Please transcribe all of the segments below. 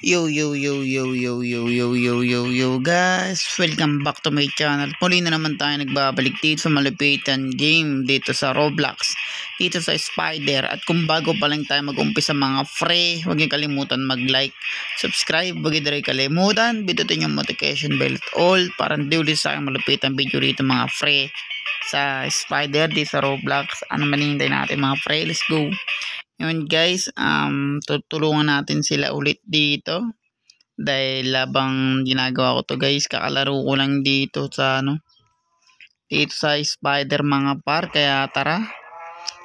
Yo guys, welcome back to my channel. Muli na naman tayo nagbabalik dito sa malupitan game dito sa Roblox, dito sa Spider. At kung bago pa lang tayo mag-umpisa mga pre, huwag niyo kalimutan mag-like, subscribe, huwag niyo kalimutan pindutin yung notification bell at all para hindi ulit sa aking malupitan video rito mga pre sa Spider dito sa Roblox. Ano man hinihintay natin mga pre, let's go. Yun guys, tutulungan natin sila ulit dito dahil labang ginagawa ko to guys, kakalaro ko lang dito sa dito sa Spider mga par, kaya tara.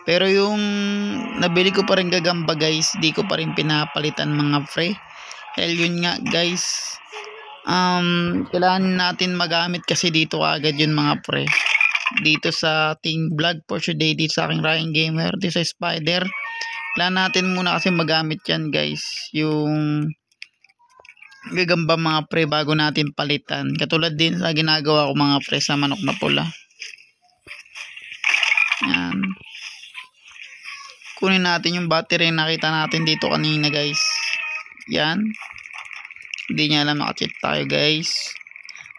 Pero yung nabili ko pa rin gagamba guys, di ko pa rin pinapalitan mga pre. Hell yun nga guys, kailangan natin magamit kasi dito agad yun mga pre, dito sa ating vlog for today dito sa aking Ryan Gamer dito sa Spider. Kailangan natin muna kasi magamit yan guys, yung gagamba mga pre, bago natin palitan. Katulad din sa ginagawa ko mga pre sa manok na pula. Yan. Kunin natin yung battery na nakita natin dito kanina guys. Yan. Hindi niya alam nakacheat tayo guys.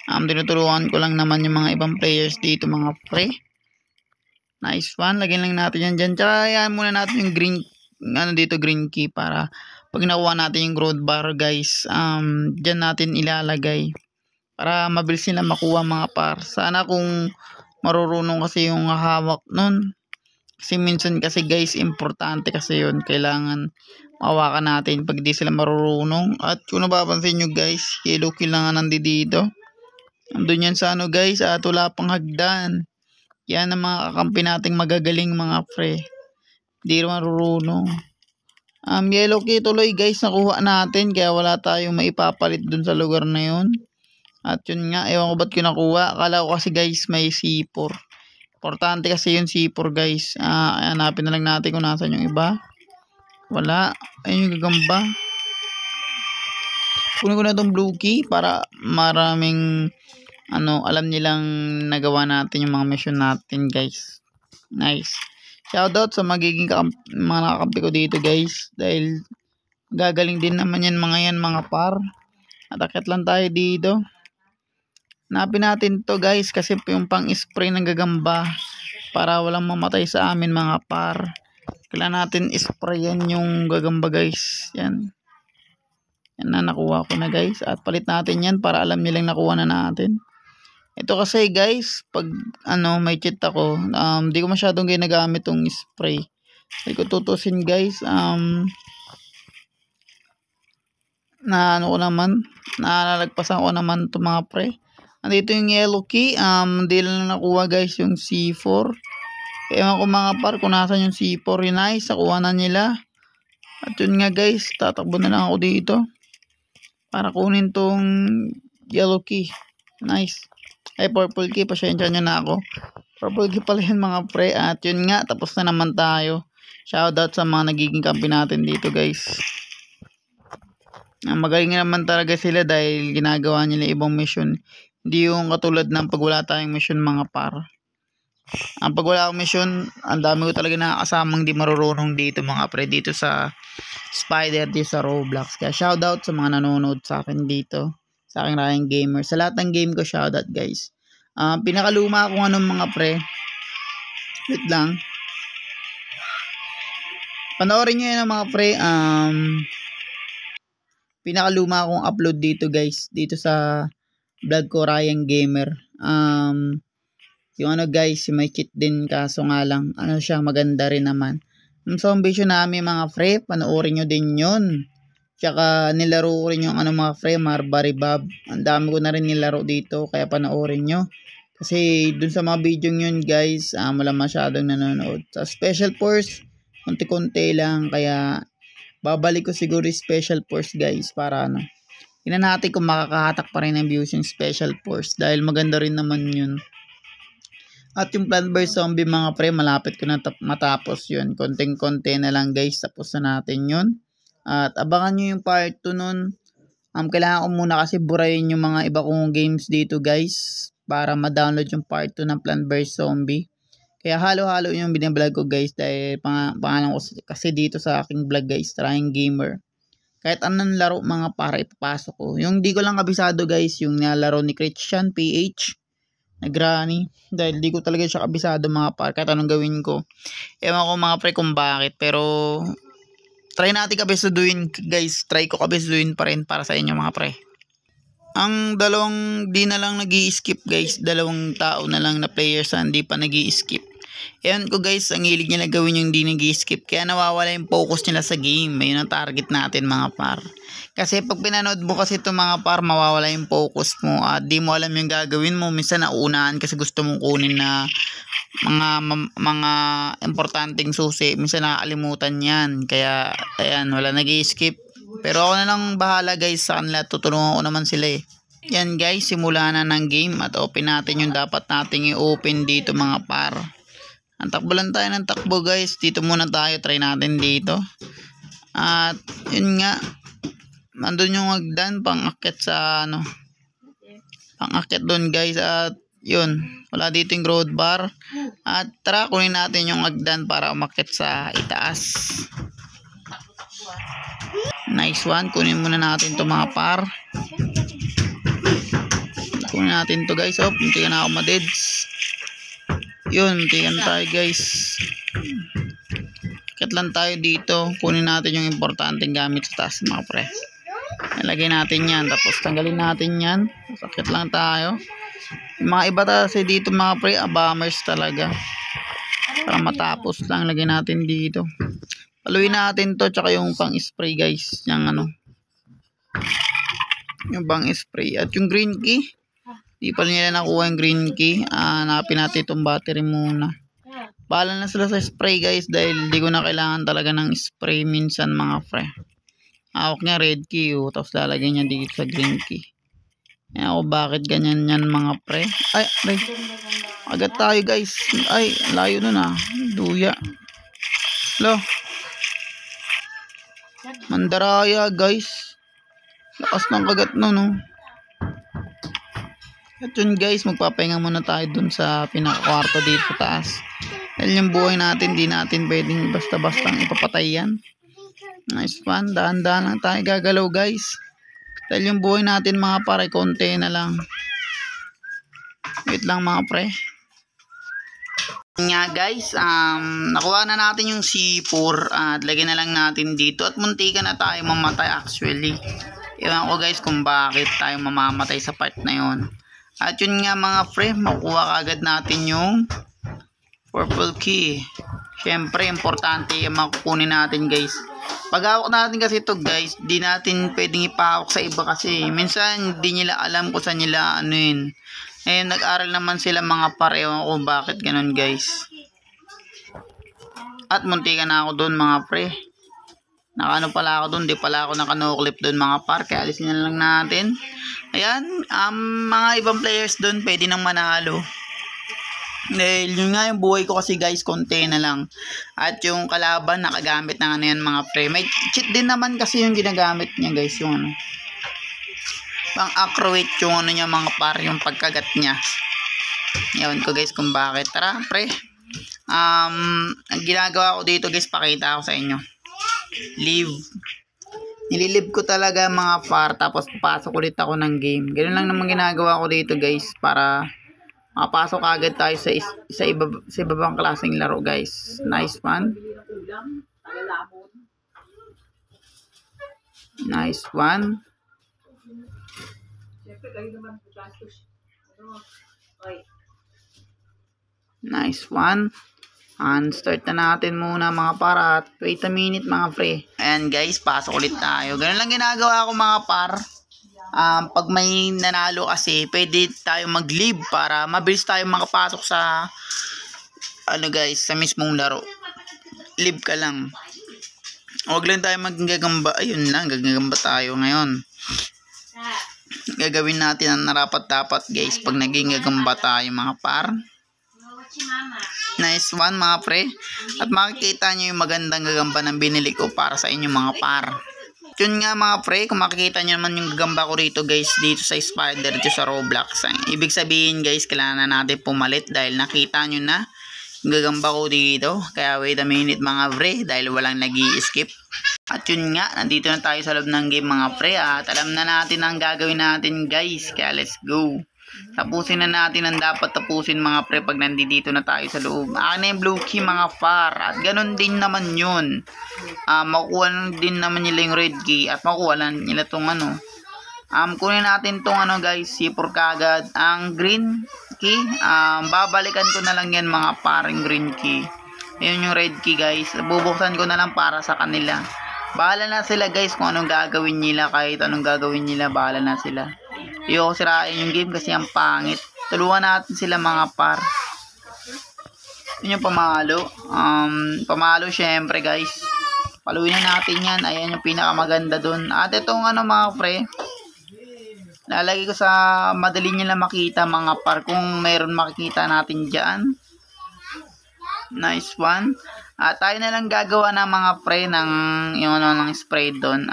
Tinutulungan ko lang naman yung mga ibang players dito mga pre. Nice one. Lagyan lang natin yan dyan. Tsaka yan muna natin yung green dito, green key, para pag nakuha natin yung growth bar guys, dyan natin ilalagay para mabilis nila makuha mga par. Sana kung marurunong kasi yung hawak nun, kasi minsan kasi guys importante kasi yun, kailangan mahawakan natin pag di sila marurunong. At kung napapansin nyo guys, yellow key lang nandito, andun yan sa guys, at wala pang hagdan. Yan ang mga kakampi nating magagaling mga pre, di marurunong. Yellow key tuloy guys nakuha natin, kaya wala tayong maipapalit dun sa lugar na yun. At yun nga, ewan ko ba't ko nakuha. Akala ko kasi guys may C4. Importante kasi yung C4 guys. Hanapin na lang natin kung nasan yung iba. Wala. Ayun yung gagamba. Kunin ko na itong blue key para maraming alam nilang nagawa natin yung mga mission natin guys. Nice. Shoutout sa magiging mga nakakampi ko dito guys, dahil gagaling din naman yan mga par. Atakit lang tayo dito. Hanapin natin to guys, kasi yung pang spray ng gagamba para walang mamatay sa amin mga par. Kailangan natin sprayan yung gagamba guys. Yan. Yan na, nakuha ko na guys. At palit natin yan para alam nilang nakuha na natin. Ito kasi guys, pag may cheat ako, di ko masyadong ginagamit tong spray. Hindi ko tutusin guys, nalalagpasan ko naman to mga pre. Andito yung yellow key, hindi lang nakuha guys yung C4. Ewan ko mga par kung nasan yung C4 yun. Nice, nakuha na nila. At yun nga guys, tatakbo na lang ako dito para kunin tong yellow key. Nice. Ay, purple key, pasyensya nyo na ako. Purple key pala yun mga pre. At yun nga, tapos na naman tayo. Shoutout sa mga nagiging kampi natin dito guys. Magaling naman talaga sila dahil ginagawa nila ibang mission. Hindi yung katulad ng pag wala tayong mission mga par. Pag wala akong mission, ang dami ko talaga nakakasamang di marurunong dito mga pre, dito sa Spider, dito sa Roblox. Kaya shoutout sa mga nanonood sa akin dito, sa aking Ryan Gamer. Sa lahat ng game ko, shoutout guys. Pinakaluma kung anong mga pre. Wait lang. Panoorin nyo yan mga pre. Pinakaluma akong upload dito guys, dito sa vlog ko Ryan Gamer. Yung guys, may cheat din, kaso nga lang siya, maganda rin naman. Yung zombie show namin mga pre, panoorin nyo din yun. Tsaka nilaro ko rin yung mga pre, Marbury Bob. Ang dami ko na rin nilaro dito, kaya panoorin nyo. Kasi dun sa mga video yun guys, wala masyadong nanonood. Sa Special Force, konti-konti lang, kaya babalik ko siguro yung Special Force guys, para tingnan natin kung makakahatak pa rin ng views yung Special Force, dahil maganda rin naman yun. At yung Plant vs Zombie mga pre, malapit ko na matapos yun. Konting-konti na lang guys, tapos na natin yun. At abangan nyo yung part 2 nun. Kailangan ko muna kasi burayin yung mga iba kong games dito guys, para ma-download yung part 2 ng Plant vs Zombie. Kaya halo-halo yung binablog ko guys, dahil pangalan ko kasi dito sa aking vlog guys, Ryan Gamer. Kahit anong laro mga para ipapasok ko. Yung di ko lang kabisado guys, yung nalaro ni Christian PH na granny. Dahil di ko talaga siya kabisado mga par. Kahit anong gawin ko. Ewan ko mga pre kung bakit. Pero try natin kabisaduhin guys. Try ko kabisaduhin pa rin para sa inyo mga pre. Ang dalawang di na lang nag-i-skip guys. Dalawang tao na lang na players na hindi pa nag-i-skip. Ewan ko guys, ang hilig nila gawin yung di nag-i-skip. Kaya nawawala yung focus nila sa game. Ayun ang target natin mga par. Kasi pag pinanood mo kasi ito mga par, mawawala yung focus mo. At di mo alam yung gagawin mo. Minsan nauunahan kasi gusto mong kunin na mga importanteng susi. Minsan nakakalimutan yan. Kaya ayan, wala nag-i-skip. Pero ako na lang bahala guys sa kanila. Tutulungan ko naman sila eh. Yan guys, simula na ng game. At open natin yung dapat nating i-open dito mga par. Ang takbo lang tayo ng takbo guys. Dito muna tayo. Try natin dito. At yun nga. Nandun yung hagdan. Pang-akit sa ano. Pang-akit doon guys. At yun. Wala dito yung road bar. At tara kunin natin yung hagdan para umakit sa itaas. Nice one. Kunin muna natin to mga par. Kunin natin to guys. Oh, hindi ka na ako madeds. Yun, tingnan tayo guys. Akit lang tayo dito. Kunin natin yung importanteng gamit sa taas mga pre. Ilagay natin yan. Tapos tanggalin natin yan. Akit lang tayo. Yung mga iba kasi dito mga pre, abamers talaga. Para matapos lang, lagay natin dito. Paluin natin to. Tsaka yung pang spray guys. Yung ano. Yung pang spray. At yung green key. Di pa nila nakuha yung green key. Hanapin natin itong battery muna. Bahala na sila sa spray guys. Dahil di ko na kailangan talaga ng spray minsan mga pre. Hawak niya red key. Tapos lalagay niya dito sa green key. Ako bakit ganyan yan mga pre. Ay, ay. Agad tayo guys. Ay, layo nun ah. Duya. Lo. Mandaraya guys. Lakas ng kagat nun no. At yun guys, magpapahinga muna tayo dun sa pinakakwarto dito sa taas. Dahil yung buhay natin, di natin pwedeng basta-bastang ipapatay yan. Nice one, dahan-dahan lang tayo gagalaw guys. Dahil yung buhay natin mga pare, konti na lang. Wait lang mga pre. Nga guys, nakuha na natin yung C4 at lagyan na lang natin dito. At muntikan na tayo mamatay actually. Ewan ko guys kung bakit tayo mamamatay sa part na yon. At yun nga mga pre, makuha kagad natin yung purple key. Siyempre, importante yung makukunin natin guys. Pag hawak natin kasi ito guys, di natin pwedeng ipahawak sa iba kasi minsan di nila alam kung saan nila ano yun. Ngayon, nag-aral naman sila mga pare, ewan ko bakit ganun guys. At muntika na ako doon mga pre. Nakano pala ako doon, di pala ako naka-no-clip doon mga par, kaya alisin na lang natin. Ayan, mga ibang players doon pwede nang manalo. Dahil yun nga yung buhay ko kasi guys, konti na lang. At yung kalaban nakagamit na ano yan mga pre. May cheat din naman kasi yung ginagamit niya guys, yung ano. Pang accurate yung ano niya mga par, yung pagkagat niya. Ewan ko guys kung bakit. Tara pre. Ang ginagawa ko dito guys, pakita ko sa inyo. Live. Nililive ko talaga mga par, tapos papasok ulit ako ng game. Ganun lang naman ginagawa ko dito guys, para makapasok agad tayo sa ibabang klaseng laro guys. Nice one. Nice one. Nice one. And start na natin muna mga par. Wait a minute mga pre. Ayan guys, pasok ulit tayo. Ganun lang ginagawa ko mga par. Pag may nanalo kasi, pwede tayo mag-live para mabilis tayo makapasok sa ano guys, sa mismong laro. Live ka lang. Huwag lang tayo magagamba. Ayun lang, gagamba tayo ngayon. Gagawin natin ang narapat-dapat guys pag naging gagamba tayo mga par. Nice one mga pre. At makikita nyo yung magandang gagamba ng binili ko para sa inyo mga par. Yun nga mga pre, kung makikita nyo naman yung gagamba ko rito guys, dito sa Spider, dito sa Roblox. Ibig sabihin guys, kailangan na natin pumalit dahil nakita nyo na yung gagamba ko dito. Kaya wait a minute mga pre, dahil walang nag-i-skip. At yun nga, nandito na tayo sa loob ng game mga pre at alam na natin ang gagawin natin guys. Kaya let's go. Tapusin na natin ang dapat tapusin mga pre pag nandito na tayo sa loob. Akin na yung blue key mga far. At ganun din naman yun. Makuha din naman nila yung red key at makuha lang nila tong ano. Kunin natin tong ano guys, C4 kagad. Ang green key, babalikan ko na lang yan mga paring green key. Ayun yung red key guys. Bubuksan ko na lang para sa kanila. Bahala na sila guys kung anong gagawin nila. Kahit anong gagawin nila, bahala na sila. Ayoko sirain yung game kasi ang pangit. Tulungan natin sila mga par. Yun yung pamalo. Pamalo syempre guys. Paluin na natin yan. Ayan yung pinakamaganda dun. At itong ano mga pre, lalagay ko sa madali nila makita mga par. Kung meron makikita natin dyan. Nice one. Tayo na lang gagawa ng mga pre ng yung ano ng spray doon.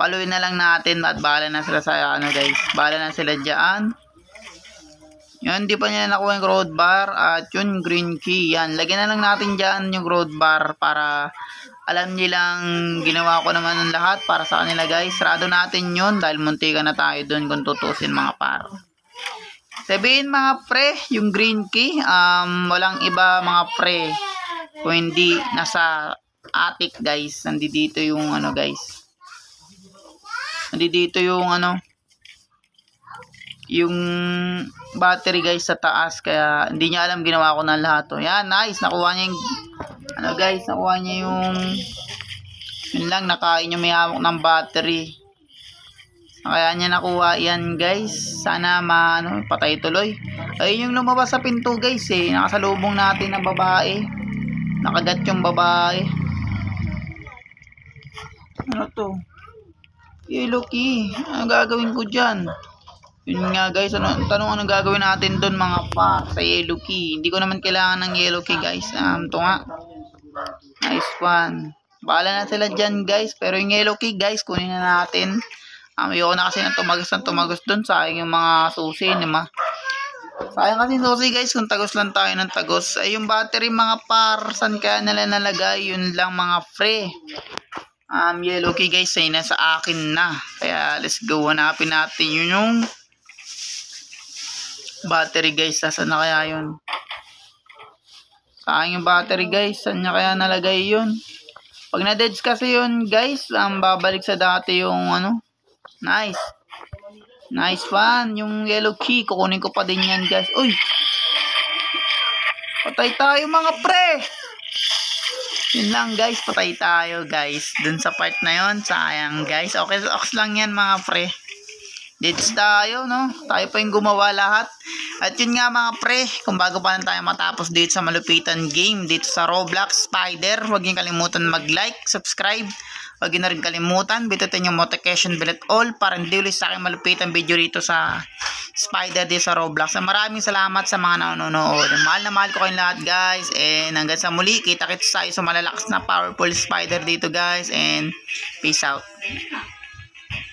Paluin na lang natin at bahala na sila sa ano guys. Bahala na sila diyan. Yun, hindi pa niya nakuha yung road bar at yun green key. Yan, lagyan na lang natin diyan yung road bar para alam nilang ginawa ko naman ng lahat para sa kanila guys. Sarado natin yun dahil muntikan na tayo doon kung tutusin mga par. Sabihin mga pre, yung green key, walang iba mga pre. Kung hindi nasa attic guys, nandito yung ano guys. Nandito yung ano, yung battery guys sa taas, kaya hindi niya alam ginawa ko na lahat. Yan, nice, nakuha niya yung ano guys, nakuha niya yung yun lang, nakain yung may hawak ng battery. Kaya niya nakuha yan guys. Sana patay tuloy. Ayun yung lumabas sa pinto guys eh. Nakasalubong natin ng babae. Nakagat yung babae. Ano to? Yellow key. Ano gagawin ko dyan? Yun nga guys. Tanong gagawin natin doon mga pa sa yellow key. Hindi ko naman kailangan ng yellow key guys. Ito nga. Nice one. Bahala na sila dyan guys. Pero yung yellow key guys, kunin na natin. Ayoko na kasi ng tumagos doon. Sayang yung mga susi. Sayang kasi susi guys kung tagos lang tayo ng tagos. Ay yung battery mga par. Saan kaya nila nalagay? Yun lang mga pre. Yellow key guys ay nasa akin na. Kaya let's go. Hanapin natin yun yung battery guys. Saan na kaya yun? Sayang yung battery guys. Saan na kaya nalagay yun? Pag na-deads kasi yun guys, babalik sa dati yung ano. Nice. Nice one. Yung yellow key. Kukunin ko pa din yan guys. Uy. Patay tayo mga pre. Yun lang guys. Patay tayo guys. Dun sa part na yun. Sayang guys. Okay lang yan mga pre. Deads tayo no. Tayo pa yung gumawa lahat. At yun nga mga pre. Kung bago pa lang tayo matapos dito sa malupitan game. Dito sa Roblox Spider. Huwag niyo kalimutan mag-like, subscribe. Huwag na rin kalimutan, bitutin yung notification bell at all para hindi ulit sa akin malupit ang video dito sa Spider dito sa Roblox. Maraming salamat sa mga nanonood. Mahal na mahal ko kayong lahat guys. And hanggang sa muli, kita-kits tayo sa malalakas na powerful Spider dito guys. And peace out.